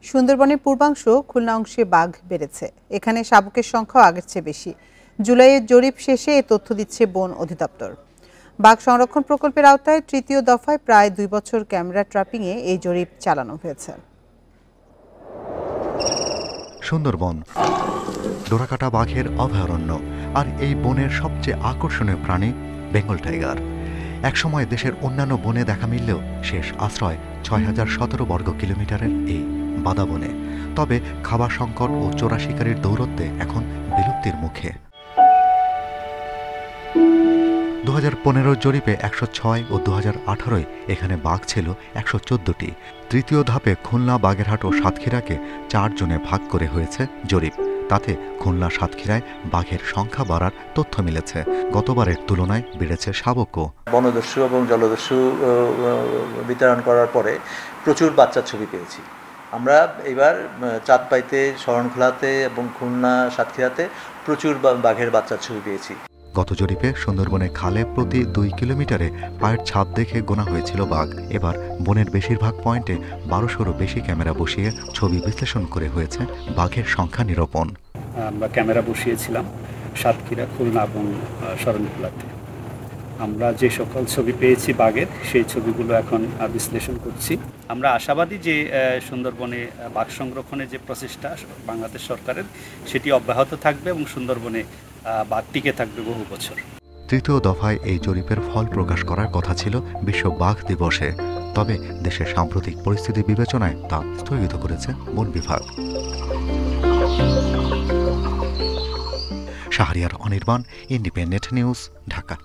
সুন্দরবনের পূর্বাংশ খুলনা অংশে বাঘ বেড়েছে। এখানে শাবকের সংখ্যাও আগের চেয়ে বেশি। জুলাইয়ের জরিপ শেষে এ তথ্য দিচ্ছে বন অধিদপ্তর। বাঘ সংরক্ষণ প্রকল্পের আওতায় তৃতীয় দফায় প্রায় 2 বছর ক্যামেরা ট্র্যাপিংয়ে এই জরিপ চালানো হয়েছে। সুন্দরবন ডোরাকাটা বাঘের অভয়ারণ্য, আর এই বনের সবচেয়ে আকর্ষণীয় প্রাণী বেঙ্গল টাইগার। একসময় দেশের অন্যান্য বনে দেখা মিললেও শেষ আশ্রয় 6017 বর্গ কিলোমিটারের এই বাদাবনে। তবে খাবার সংকট ও চোরা শিকারীর দৌরত্বে এখন বিলুপ্তির মুখে। 2015 জরিপে 106 ও 2018 এখানে বাঘ ছিল 114টি। তৃতীয় ধাপে খুলনা, বাগেরহাট ও সাতক্ষীরাকে 4 জনে ভাগ করে হয়েছে জরিপ। তাতে খুলনা, সাতক্ষীরায় বাঘের সংখ্যা বাড়ার তথ্য মিলেছে। গতবারের তুলনায় বেড়েছে শাবকও। বনদস্যু এবং জলদস্যু বিতরণ করার পরে প্রচুর বাচ্চার ছবি পেয়েছি। আমরা এবার চাঁদপাইতে, শরণখোলাতে এবং খুলনা, সাতক্ষীরাতে প্রচুর বাঘের বাচ্চার ছবি পেয়েছি। গত জরিপে সুন্দরবনে খালে প্রতি 2 কিলোমিটারে পায়ের ছাপ দেখে গোনা হয়েছিল বাঘ। এবার বনের বেশিরভাগ পয়েন্টে 1200-রও বেশি ক্যামেরা বসিয়ে ছবি বিশ্লেষণ করে হয়েছে বাঘের সংখ্যা নিরূপণ। আমরা ক্যামেরা বসিয়েছিলাম সাতক্ষীরা, খুলনা এবং শরণখোলাতে। আমরা যে সকল ছবি পেয়েছি বাঘের, সেই ছবিগুলো এখন বিশ্লেষণ করছি। আমরা আশাবাদী যে সুন্দরবনে বাঘ সংরক্ষণের যে প্রচেষ্টা বাংলাদেশ সরকারের, সেটি অব্যাহত থাকবে এবং সুন্দরবনে বাঘ টিকে থাকবে বহু বছর। তৃতীয় দফায় এই জরিপের ফল প্রকাশ করার কথা ছিল বিশ্ব বাঘ দিবসে। তবে দেশের সাম্প্রতিক পরিস্থিতি বিবেচনায় তা স্থগিত করেছে বন বিভাগ। Shahriar Anirban, independent news, Dhaka.